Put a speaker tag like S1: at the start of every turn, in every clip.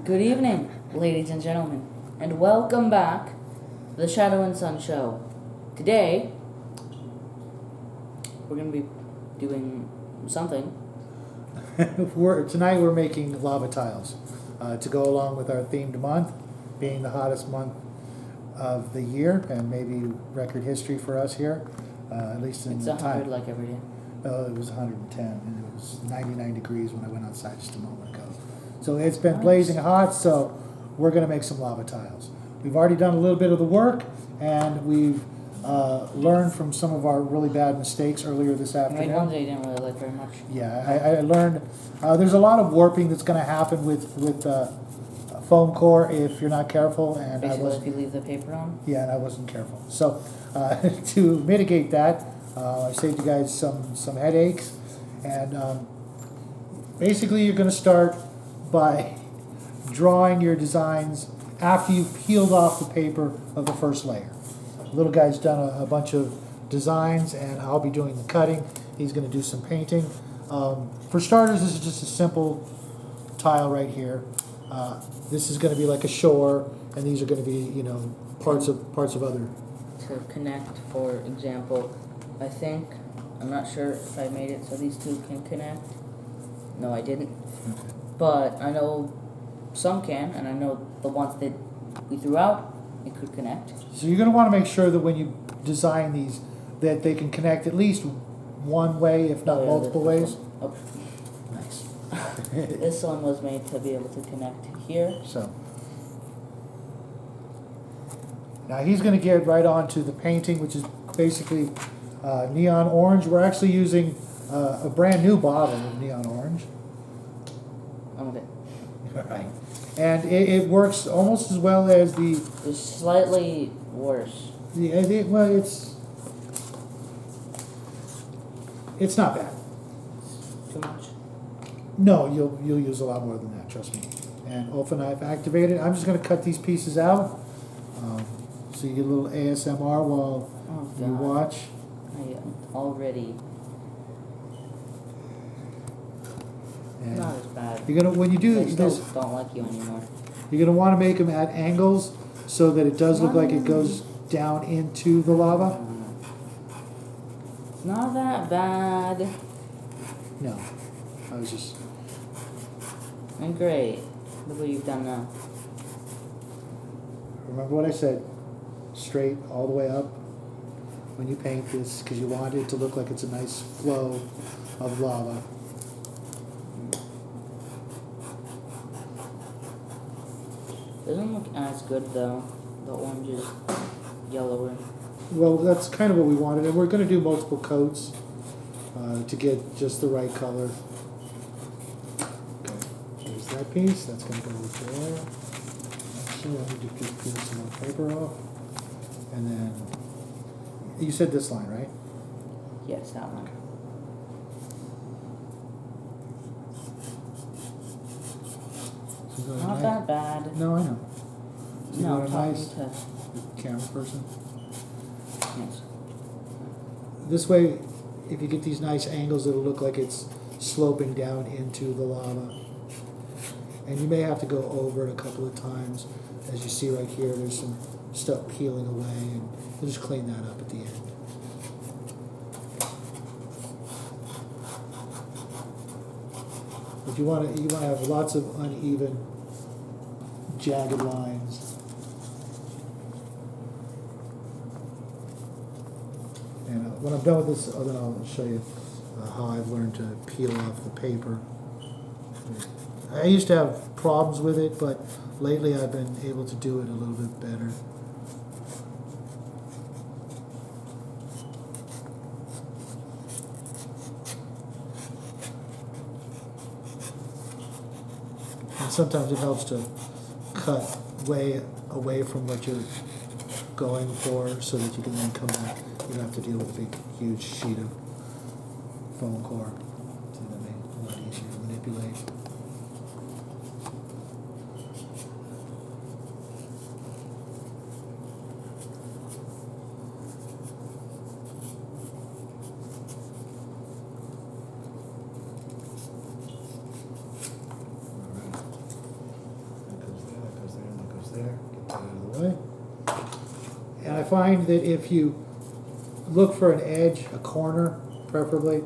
S1: Good evening, ladies and gentlemen, and welcome back to the Shadow and Sun Show. Today, we're going to be doing something.
S2: Tonight we're making lava tiles to go along with our themed month, being the hottest month of the year and maybe record history for us here, at least in
S1: It's
S2: the
S1: 100
S2: time.
S1: like every day.
S2: Oh, it was 110 and it was 99 degrees when I went outside just a moment ago. So it's been
S1: Nice.
S2: blazing hot, so we're going to make some lava tiles. We've already done a little bit of the work and we've learned from some of our really bad mistakes earlier this
S1: I made ones
S2: afternoon.
S1: that you didn't really like very much.
S2: Yeah, I learned there's a lot of warping that's going to happen with foam core if you're not careful, and
S1: Basically, if you leave the paper on.
S2: and I wasn't careful. So to mitigate that, I saved you guys some headaches, and basically you're going to start by drawing your designs after you've peeled off the paper of the first layer. Little guy's done a bunch of designs, and I'll be doing the cutting. He's going to do some painting. For starters, this is just a simple tile right here. This is going to be like a shore, and these are going to be, parts of other.
S1: To connect, for example, I'm not sure if I made it so these two can connect. No, I didn't.
S2: Okay.
S1: But I know some can, and I know the ones that we threw out, it could connect.
S2: So you're going to want to make sure that when you design these, that they can connect at least one way, if not
S1: Oh, yeah,
S2: multiple
S1: this
S2: ways.
S1: one.
S2: Nice.
S1: Oh, this one was made to be able to connect here.
S2: So now he's going to get right on to the painting, which is basically neon orange. We're actually using a brand new bottle of neon orange.
S1: I'm okay.
S2: Right. And it works almost as well as the
S1: It's slightly worse.
S2: well, it's not bad.
S1: Too much.
S2: No, you'll use a lot more than that, trust me. And open knife activated. I'm just going to cut these pieces out, so you get a little ASMR while
S1: Oh,
S2: you
S1: God.
S2: watch.
S1: I am already
S2: And
S1: not as bad.
S2: you're gonna when you do
S1: I still
S2: this,
S1: don't like you anymore.
S2: you're gonna want to make them at angles so that it does look like it goes down into the lava.
S1: It's not that bad.
S2: No, I was just.
S1: And great. Look what you've done now.
S2: Remember what I said, straight all the way up when you paint this, because you want it to look like it's a nice flow of lava.
S1: Doesn't look as good though. The orange is yellower.
S2: Well, that's kind of what we wanted, and we're going to do multiple coats to get just the right color. Okay, there's that piece, that's going to go there. Actually, I need to just peel some more paper off. And then, you said this line, right?
S1: Yes, that one.
S2: So you got a
S1: Not
S2: nice-
S1: that bad.
S2: No, I know. So you
S1: No,
S2: got a
S1: talking
S2: nice
S1: to
S2: camera person.
S1: yes.
S2: This way, if you get these nice angles, it'll look like it's sloping down into the lava. And you may have to go over it a couple of times. As you see right here, there's some stuff peeling away, and we'll just clean that up at the end. But you want to have lots of uneven, jagged lines. And when I'm done with this, then I'll show you how I've learned to peel off the paper. I used to have problems with it, but lately I've been able to do it a little bit better. And sometimes it helps to cut way away from what you're going for so that you can then come back. You don't have to deal with a big, huge sheet of foam core. So that makes it a lot easier to manipulate. find that if you look for an edge, a corner preferably.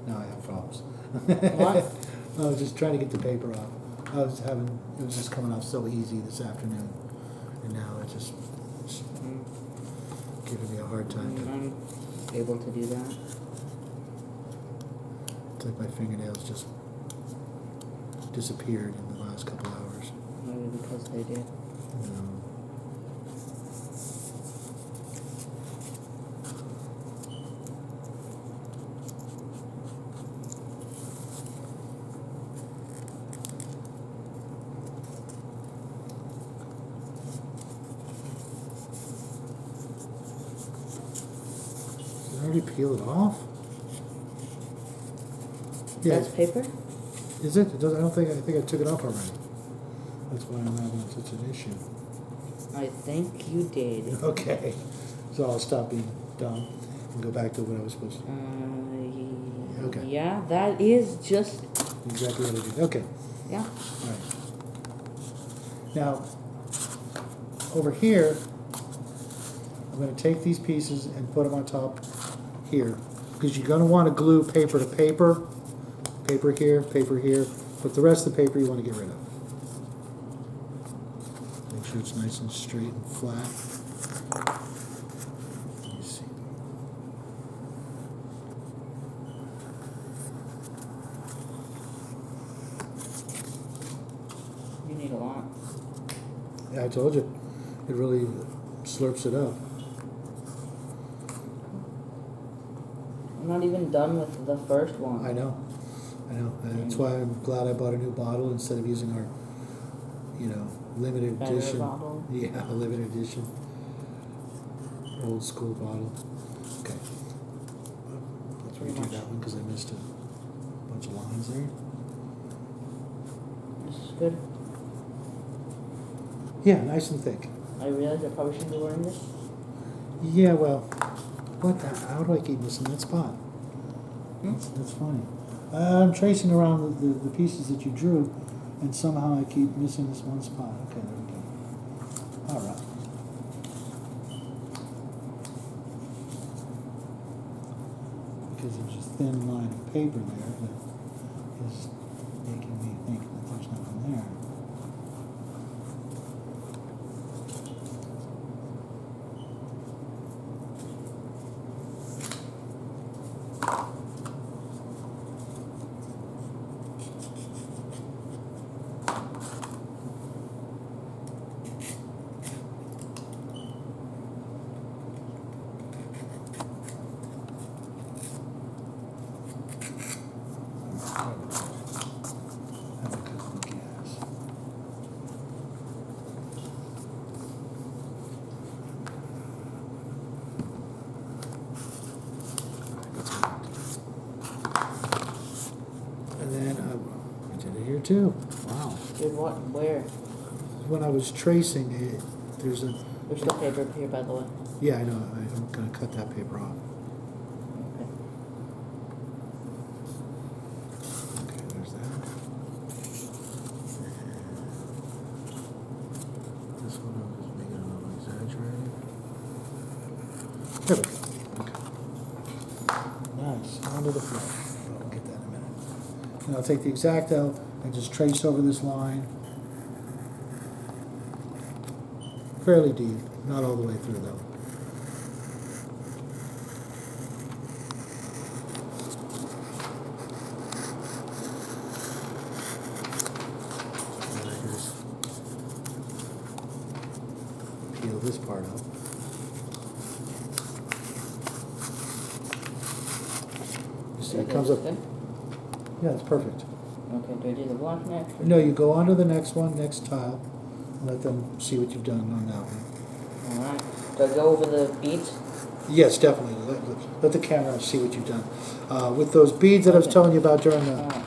S2: Now I have problems.
S1: What?
S2: I was just trying to get the paper off. It was just coming off so easy this afternoon. And now it's giving me a hard time.
S1: I'm able to do that.
S2: It's like my fingernails just disappeared in the last couple hours.
S1: Maybe because they did.
S2: Did I already peel it off? Yeah,
S1: That's paper?
S2: is it? It doesn't. I think I took it off already. That's why I'm having such an issue.
S1: I think you did.
S2: Okay, so I'll stop being dumb and go back to what I was supposed to. Okay.
S1: Yeah, that is just,
S2: Exactly what I did. Okay.
S1: yeah.
S2: All right. Now, over here, I'm going to take these pieces and put them on top here, because you're going to want to glue paper to paper, paper here, but the rest of the paper you want to get rid of. Make sure it's nice and straight and flat. Let me see.
S1: You need a lot.
S2: Yeah, I told you, it really slurps it up.
S1: I'm not even done with the first one.
S2: I know. And that's why I'm glad I bought a new bottle instead of using our, limited
S1: Better
S2: edition.
S1: bottle.
S2: Yeah, limited edition. Old school bottle. Okay. Let's
S1: Pretty
S2: redo
S1: much.
S2: that one because I missed a bunch of lines there.
S1: This is good.
S2: Yeah, nice and thick.
S1: I realize I probably shouldn't be wearing this.
S2: Yeah, well, how do I keep missing that spot? That's funny. I'm tracing around the pieces that you drew, and somehow I keep missing this one spot. Okay, there we go. All right. Because there's a thin line of paper there that is making me think that there's nothing there. Have a good look, yes. And then I did it here too. Wow.
S1: Did what? Where?
S2: When I was tracing it, there's a.
S1: There's still paper here, by the way.
S2: Yeah, I know. I'm going to cut that paper off.
S1: Okay.
S2: Okay, there's that. This one I'm just making a little exaggerated. There we go. Okay. Nice. Onto the floor. I'll get that in a minute. And I'll take the X-Acto and just trace over this line. Fairly deep, not all the way through though. And I just peel this part up. You see, it comes up.
S1: Good?
S2: Yeah, it's perfect.
S1: Okay, do I do the block next?
S2: No, you go on to the next one, next tile, and let them see what you've done on that one.
S1: Alright. Do I go over the beads?
S2: Yes, definitely. Let the camera see what you've done. With those beads that I was
S1: Okay.
S2: telling you about during
S1: Alright.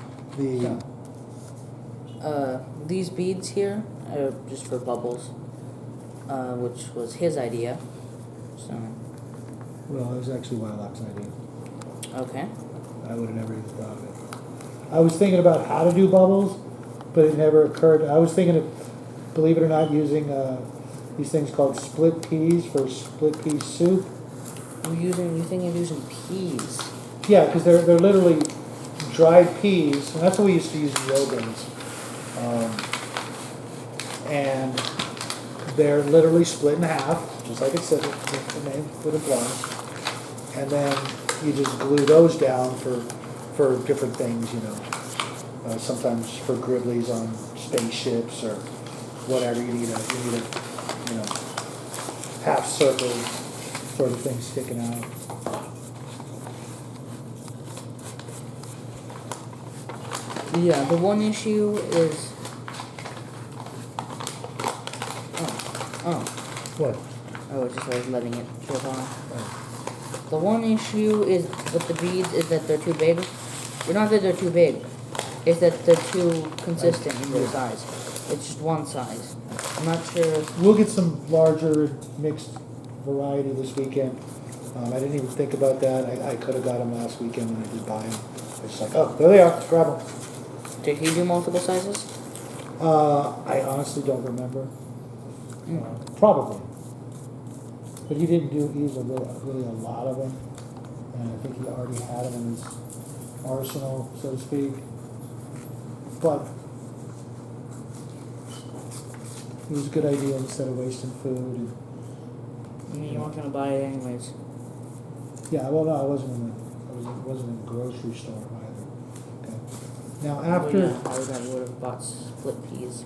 S1: These beads here are just for bubbles, which was his idea. So,
S2: well, it was actually Wildlock's idea.
S1: okay.
S2: I would have never even thought of it. I was thinking about how to do bubbles, but it never occurred. I was thinking of believe it or not, using these things called split peas for split pea soup.
S1: You think you're using peas?
S2: Yeah, because they're literally dried peas, and that's what we used to use in yogurts. And they're literally split in half, just like it says, the name would imply. And then you just glue those down for different things, you know. Sometimes for griddlies on spaceships or whatever, you need a you know, half circle sort of thing sticking out.
S1: Yeah, the one issue is. Oh.
S2: What?
S1: I was letting it trip off. The one issue is with the beads is that they're too big. Well, not that they're too big. It's that they're too consistent in their size. It's just one size. I'm not sure.
S2: We'll get some larger mixed variety this weekend. I didn't even think about that. I could have got them last weekend when I did buy them. I was like, oh, there they are. Grab them.
S1: Did he do multiple sizes?
S2: I honestly don't remember. Probably. But he didn't use really a lot of them. And I think he already had them in his arsenal, so to speak. But it was a good idea instead of wasting food.
S1: I mean, you weren't gonna buy it anyways.
S2: Yeah, well, no, I wasn't in the grocery store either. Okay. Now after,
S1: Yeah, I would have bought split peas.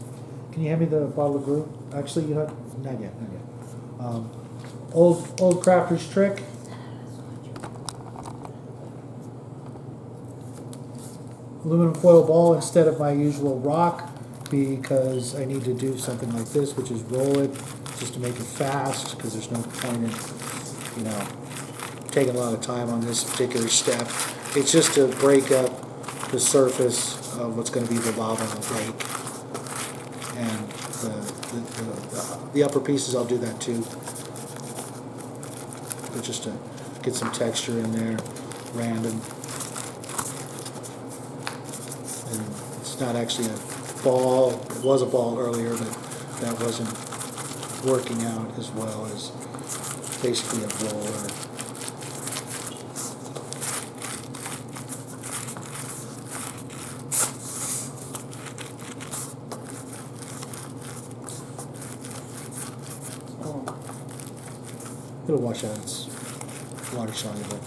S2: can you hand me the bottle of brew? Actually, you know, not yet. Old crafter's trick. Aluminum foil ball instead of my usual rock, because I need to do something like this, which is roll it just to make it fast, because there's no point in, you know, taking a lot of time on this particular step. It's just to break up the surface of what's going to be the lava in the lake. And the upper pieces, I'll do that too. But just to get some texture in there, random. And it's not actually a ball. It was a ball earlier, but that wasn't working out as well as basically a roller. It'll wash out. It's water soluble.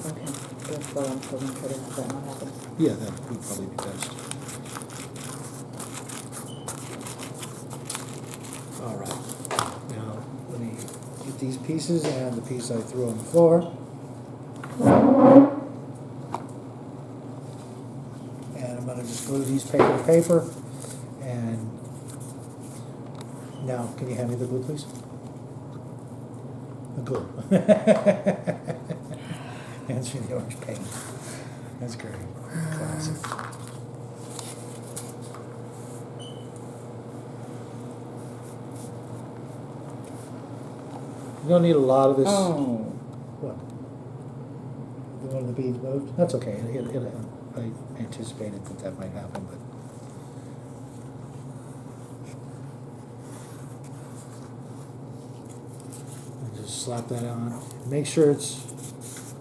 S1: Okay, that's what I'm still gonna put in if that not happen.
S2: Yeah, that would probably be best. All right. Now let me get these pieces and the piece I threw on the floor. And I'm gonna just glue these paper to paper. And now, can you hand me the glue, please? The glue. Hands me the orange paint. That's great. Classic. You don't need a lot of this.
S1: Oh.
S2: What? One of the beads moved? That's okay. I anticipated that might happen, but. Just slap that on. Make sure it's,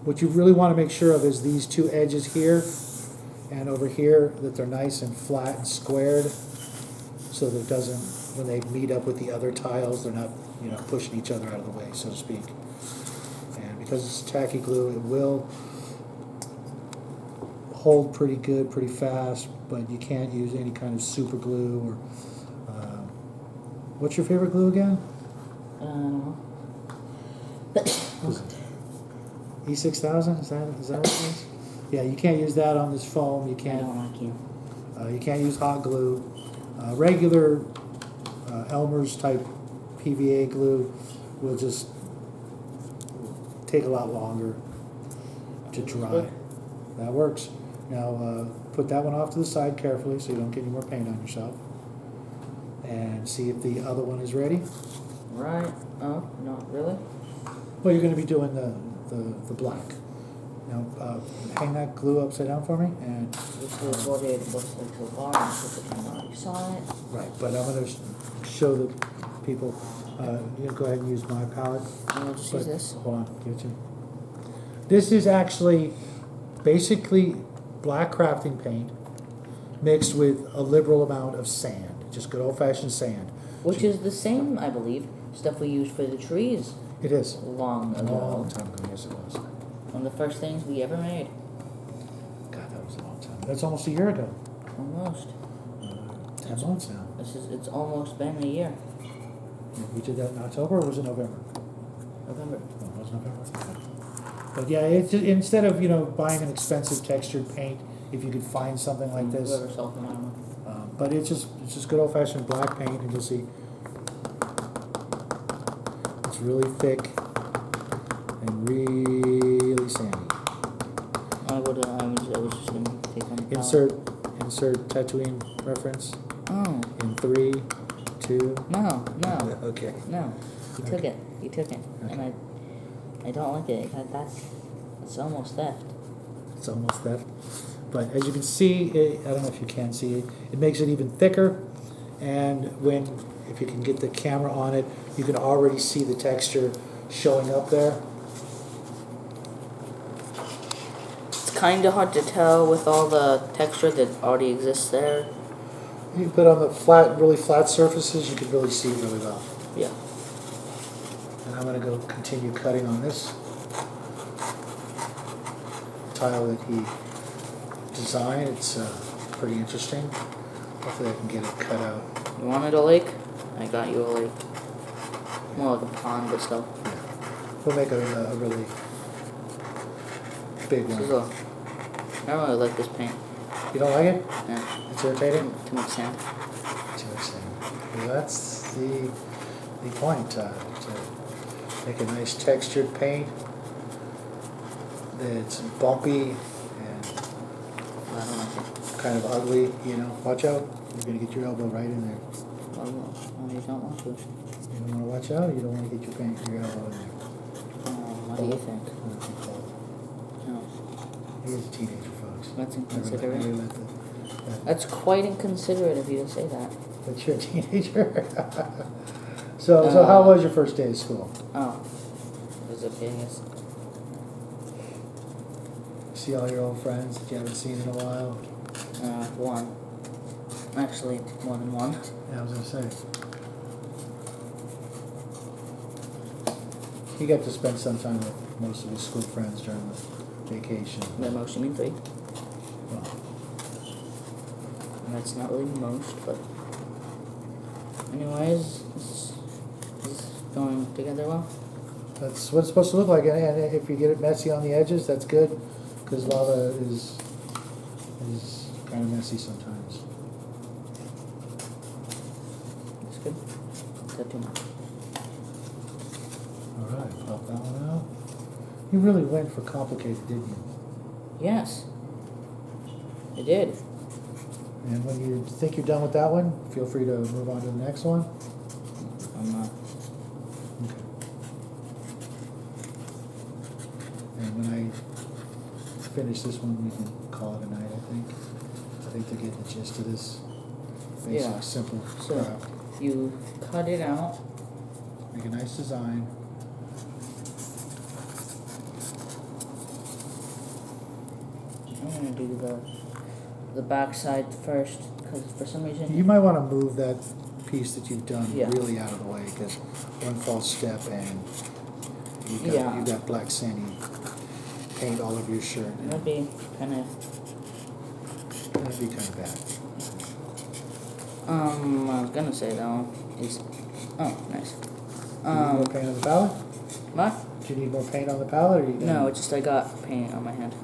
S2: what you really want to make sure of is these two edges here and over here, that they're nice and flat and squared, so that it doesn't, when they meet up with the other tiles, they're not, you know, pushing each other out of the way, so to speak. And because it's tacky glue, it will hold pretty good, pretty fast, but you can't use any kind of super glue or, what's your favorite glue again? E6000, is that what it is? Yeah, you can't use that on this foam. You
S1: I
S2: can't.
S1: don't like you.
S2: You can't use hot glue. Regular Elmer's type PVA glue will just take a lot longer to dry. That works. Now put that one off to the side carefully so you don't get any more paint on yourself. And see if the other one is ready.
S1: Right. Oh, not really.
S2: Well, you're going to be doing the black. Now, hang that glue upside down for me, and,
S1: This is what it looks like so far, I'm sure the camera already saw it.
S2: right, but I'm gonna show the people, you go ahead and use my palette.
S1: And we'll just use
S2: But-
S1: this.
S2: Hold on, give it to me. This is actually basically black crafting paint mixed with a liberal amount of sand, just good old fashioned sand.
S1: Which is the same, I believe, stuff we used for the trees
S2: It is.
S1: long
S2: A long
S1: ago.
S2: time ago, yes it was.
S1: One of the first things we ever made.
S2: God, that was a long time. That's almost a year ago.
S1: Almost.
S2: 10 months now.
S1: It's almost been a year.
S2: We did that in October, or was it November?
S1: November.
S2: Oh, it was November. Okay. But yeah, it's just, instead of, buying an expensive textured paint, if you could find something like this.
S1: Whoever sold them, I don't know.
S2: But it's just good old fashioned black paint, and you'll see it's really thick and really sandy.
S1: I was just gonna take on the palette.
S2: Insert Tatooine reference
S1: Oh,
S2: in 3, 2.
S1: no.
S2: Okay.
S1: No, he took it. He took it, and I don't like it. That's almost theft.
S2: It's almost theft. But as you can see, I don't know if you can see it, it makes it even thicker. And if you can get the camera on it, you can already see the texture showing up there.
S1: It's kind of hard to tell with all the texture that already exists there.
S2: You put on the really flat surfaces, you can really see it really well.
S1: Yeah.
S2: And I'm going to go continue cutting on this tile that he designed. It's pretty interesting. Hopefully I can get it cut out.
S1: You wanted a lake? I got you a lake. More like a pond, but still.
S2: We'll make a really big
S1: This is
S2: one.
S1: I don't really like this paint.
S2: You don't like it?
S1: Yeah.
S2: It's irritating?
S1: Too much sand.
S2: Too much sand. Well, that's the point, to make a nice textured paint that's bumpy and
S1: I don't like it.
S2: kind of ugly, Watch out, you're gonna get your elbow right in there.
S1: Oh, you don't want to.
S2: You don't wanna watch out, you don't wanna get your elbow in there.
S1: What do you think?
S2: It'll be cold.
S1: No.
S2: He's a teenager, folks.
S1: That's
S2: Never
S1: inconsiderate.
S2: let the-
S1: That's quite inconsiderate of you to say that.
S2: But you're a teenager. So how was your first day of school?
S1: Oh. It was okay, I guess.
S2: See all your old friends that you haven't seen in a while?
S1: One. Actually, more than one.
S2: Yeah, I was gonna say. He got to spend some time with most of his school friends during the vacation.
S1: The most, you mean 3?
S2: Well,
S1: And that's not really most, but... Anyways, this is going together well.
S2: that's what it's supposed to look like, and if you get it messy on the edges, that's good, because lava is kind of messy sometimes.
S1: It's good. Is that too much?
S2: All right, pop that one out. You really went for complicated, didn't you?
S1: Yes. I did.
S2: And when you think you're done with that one, feel free to move on to the next one.
S1: I'm not.
S2: Okay. And when I finish this one, we can call it a night, I think. I think they're getting the gist of this basic,
S1: Yeah.
S2: simple
S1: So,
S2: craft.
S1: you cut it out.
S2: Make a nice design.
S1: I'm gonna do the back side first, because for some reason...
S2: You might want to move that piece that you've done
S1: Yeah.
S2: really out of the way, because one false step and
S1: Yeah.
S2: you've got black sandy paint all over your shirt.
S1: That'd be kind of...
S2: That'd be kind of bad.
S1: I was gonna say though, is... Oh, nice.
S2: Do you need more paint on the palette?
S1: What?
S2: Do you need more paint on the palette, or you done?
S1: No, it's just I got paint on my hand.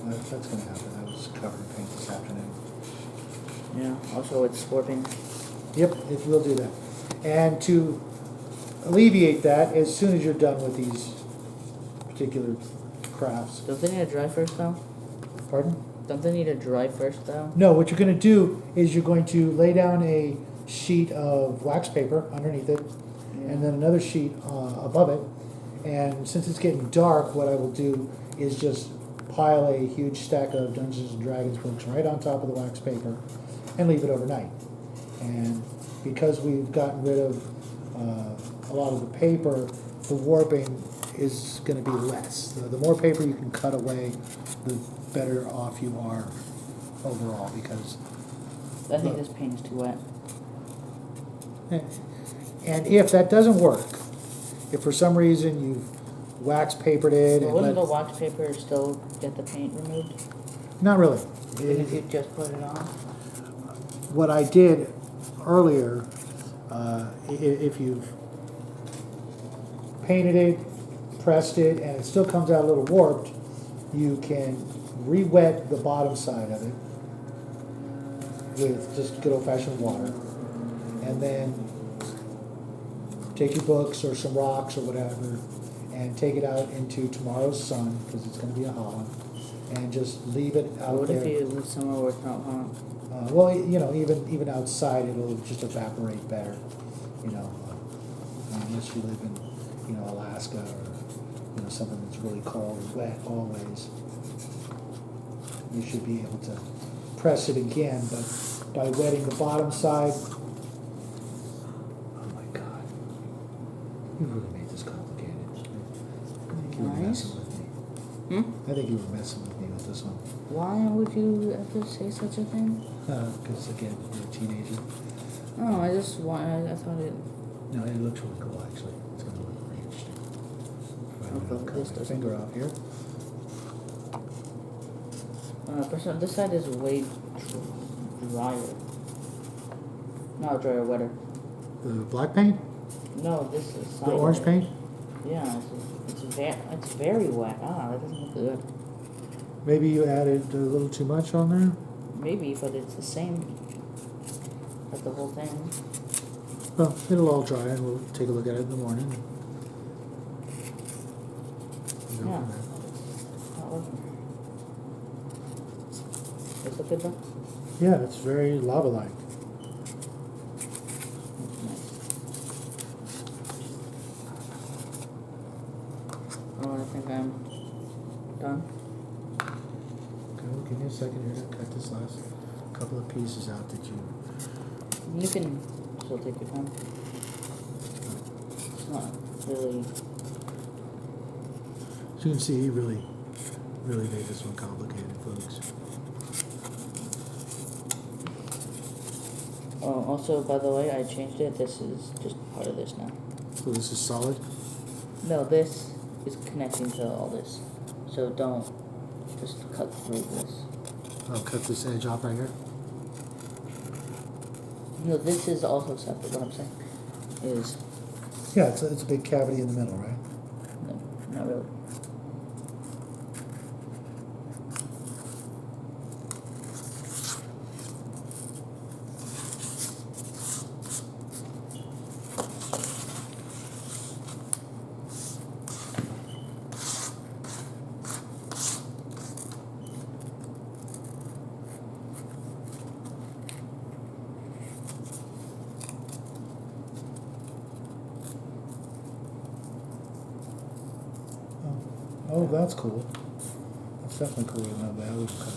S2: Oh, that's gonna happen. I was covered in paint this afternoon.
S1: Yeah, also it's warping.
S2: Yep, it will do that. And to alleviate that, as soon as you're done with these particular crafts,
S1: Don't they need to dry first though?
S2: pardon?
S1: Don't they need to dry first though?
S2: No, what you're gonna do is you're going to lay down a sheet of wax paper underneath it, and then another sheet above it. And since it's getting dark, what I will do is just pile a huge stack of Dungeons and Dragons books right on top of the wax paper and leave it overnight. And because we've gotten rid of a lot of the paper, the warping is going to be less. The more paper you can cut away, the better off you are overall, because
S1: I think this paint is too wet.
S2: and if that doesn't work, if for some reason you've wax papered it
S1: But
S2: and
S1: wouldn't the wax paper still get the paint removed?
S2: not really.
S1: Even if you just put it on?
S2: What I did earlier, if you've painted it, pressed it, and it still comes out a little warped, you can re-wet the bottom side of it with just good old-fashioned water, and then take your books or some rocks or whatever, and take it out into tomorrow's sun, because it's going to be hot, and just leave it out
S1: What
S2: there.
S1: if you live somewhere where it's not hot?
S2: Well, you know, even outside, it'll just evaporate better, you know, unless you live in, you know, Alaska or, you know, something that's really cold or wet always. You should be able to press it again, but by wetting the bottom side, oh my God, you really made this complicated. I think you were
S1: Nice.
S2: messing with me.
S1: Hmm?
S2: I think you were messing with me with this one.
S1: Why would you have to say such a thing?
S2: Because again, you're a teenager.
S1: Oh, I just want. I thought it.
S2: No, it looks really cool, actually. It's gonna look pretty interesting.
S1: Okay,
S2: Cut
S1: this
S2: my
S1: doesn't
S2: finger
S1: look-
S2: off here.
S1: This side is way drier. Not drier, wetter.
S2: The black paint?
S1: No, this is
S2: The orange paint?
S1: Yeah, it's very wet. Ah, that doesn't look good.
S2: Maybe you added a little too much on there?
S1: Maybe, but it's the same as the whole thing.
S2: Well, it'll all dry and we'll take a look at it in the morning. And go
S1: Yeah.
S2: from there.
S1: Not working. Does it look good though?
S2: Yeah, it's very lava-like.
S1: Looks nice. Oh, I think I'm done.
S2: Okay, well, give me a second here to cut this last couple of pieces out that you...
S1: You can still take your time. It's not really.
S2: So you can see, he really made this one complicated, folks.
S1: Oh, also, by the way, I changed it. This is just part of this now.
S2: So this is solid?
S1: No, this is connecting to all this. So don't just cut through this.
S2: I'll cut this edge off right here.
S1: No, this is also separate. What I'm saying is,
S2: Yeah, it's a big cavity in the middle, right?
S1: no, not really.
S2: Oh, that's cool. That's definitely cooler than that. I wouldn't cut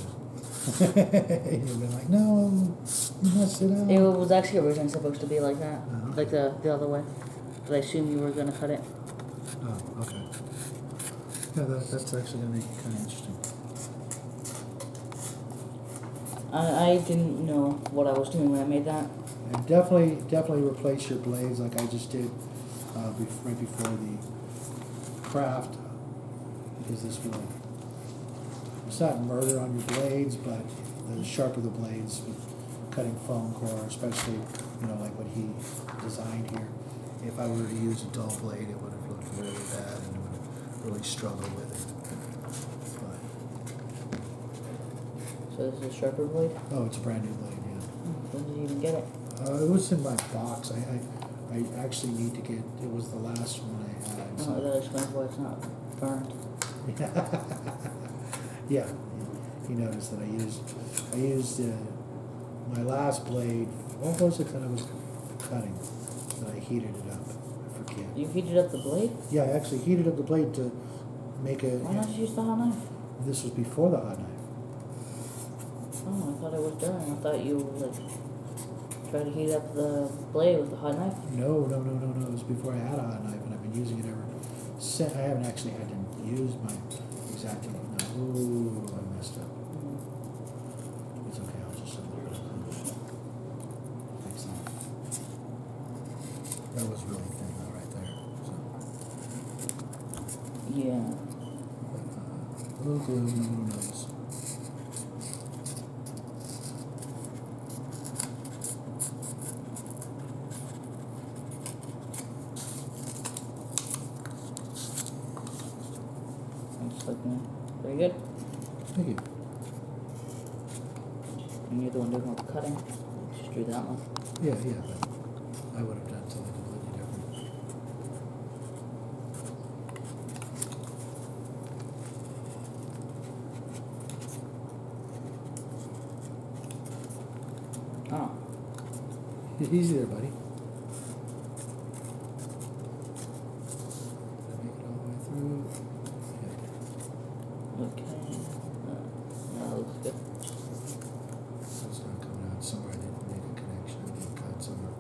S2: it. You'd been like, no, you messed it up.
S1: It was actually originally supposed to be like that,
S2: Oh,
S1: like the other way. But I assume you were gonna cut it.
S2: Oh, okay. Yeah, that's actually gonna make it kind of interesting.
S1: I didn't know what I was doing when I made that.
S2: And definitely replace your blades like I just did right before the craft, because this will, it's not murder on your blades, but the sharper the blades with cutting foam core, especially, you know, like what he designed here. If I were to use a dull blade, it would have looked really bad and would have really struggled with it. But,
S1: So this is a sharper blade.
S2: oh, it's a brand new blade, yeah.
S1: When did you even get it?
S2: It was in my box. I actually need to get, it was the last one I had.
S1: Oh,
S2: So.
S1: that explains why it's not burned.
S2: Yeah, you noticed that I used my last blade. What was it that I was cutting? That I heated it up. I forget.
S1: You heated up the blade?
S2: Yeah, I actually heated up the blade to make a.
S1: Why not use the hot knife?
S2: This was before the hot knife.
S1: Oh, I thought it was during. I thought you like try to heat up the blade with the hot knife.
S2: No. It was before I had a hot knife, and I've been using it ever since. I haven't actually had to use my X-Acto. No. Ooh, I messed up. It's okay. I'll just fix that. That was really thin, though, right there. So,
S1: Yeah.
S2: a little glue, no nose.
S1: I'm just looking. Very good.
S2: Thank you.
S1: And you're the one doing all the cutting. Just drew that one.
S2: Yeah, but I would have done something completely different.
S1: Oh.
S2: Easy there, buddy. Make it all the way through.
S1: Okay. That looks good.
S2: So it's not coming out somewhere. I didn't make a connection. I didn't cut somewhere.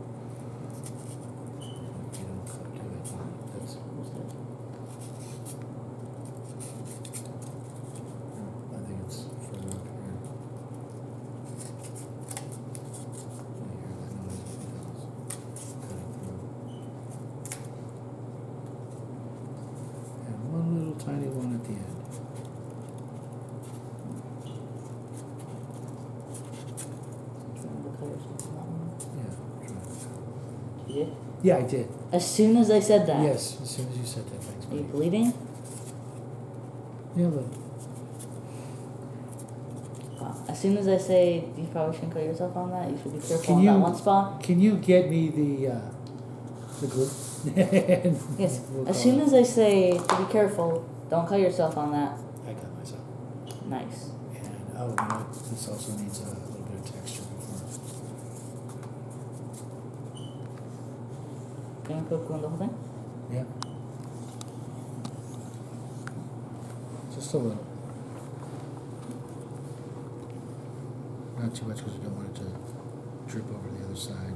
S2: If you don't cut to it, that's.
S1: What's that?
S2: I think it's further up here. You hear that noise when it goes cutting through. And one little tiny one at the end.
S1: Trying to cut yourself on that one.
S2: Yeah, try
S1: You did?
S2: it. Yeah, I did.
S1: As soon as I said that.
S2: Yes, as soon as you said that, thanks,
S1: Are you
S2: buddy.
S1: bleeding?
S2: Yeah, look.
S1: As soon as I say you probably shouldn't cut yourself on that, you should be careful
S2: Can
S1: on
S2: you-
S1: that one spot.
S2: Can you get me the glue?
S1: Yes.
S2: We'll
S1: As
S2: call
S1: soon
S2: it.
S1: as I say to be careful, don't cut yourself on that.
S2: I got myself.
S1: Nice.
S2: And oh, you know, this also needs a little bit of texture before.
S1: You want to put glue on the whole thing?
S2: Yeah. Just a little. Not too much because you don't want it to drip over the other side.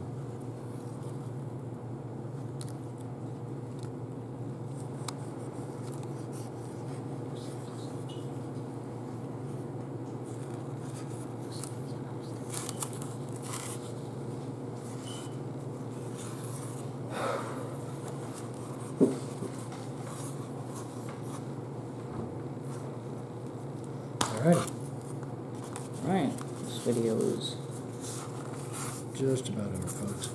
S2: Alrighty.
S1: Alright. This video is.
S2: Just about over, folks.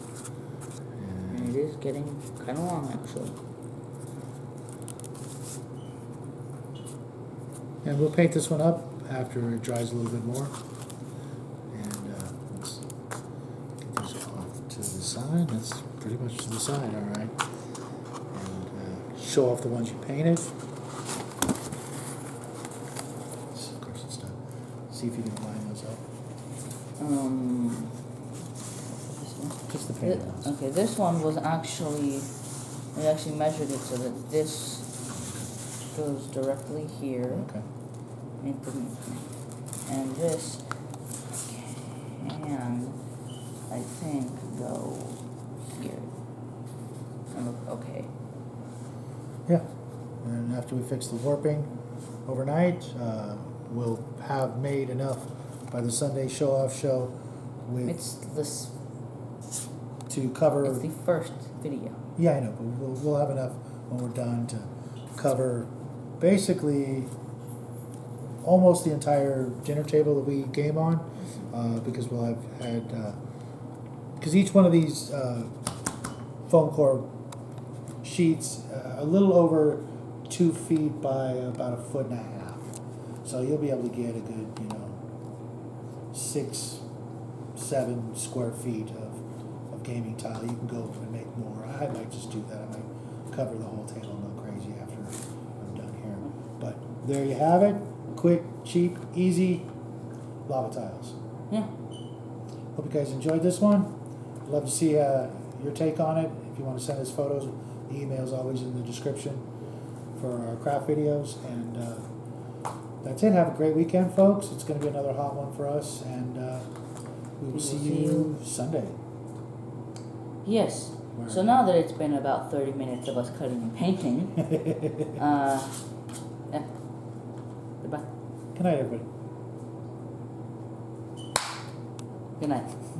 S1: And it is getting kind of long actually.
S2: And we'll paint this one up after it dries a little bit more. And let's get these off to the side. That's pretty much to the side, all right. And show off the ones you painted. Of course it's done. See if you can line those up.
S1: This one.
S2: Just the painted ones.
S1: Okay, this one was actually, we actually measured it so that this goes directly here.
S2: Okay.
S1: It didn't. And this can, I think, go here. And look, okay.
S2: Yeah. And after we fix the warping overnight, we'll have made enough by the Sunday show-off show with
S1: It's this.
S2: to cover.
S1: It's the first video.
S2: Yeah, I know, but we'll have enough when we're done to cover basically almost the entire dinner table that we game on, because we'll have had, because each one of these foam core sheets a little over 2 feet by about 1.5 feet. So you'll be able to get a good, 6, 7 square feet of gaming tile. You can go and make more. I might just do that. I might cover the whole table and go crazy after I'm done here. But there you have it. Quick, cheap, easy lava tiles.
S1: Yeah.
S2: Hope you guys enjoyed this one. Love to see your take on it. If you want to send us photos, the email's always in the description for our craft videos. And that's it. Have a great weekend, folks. It's gonna be another hot one for us, and we will see you Sunday.
S1: Yes. So now that it's been about 30 minutes of us cutting and painting, yeah. Goodbye.
S2: Good night, everybody.
S1: Good night.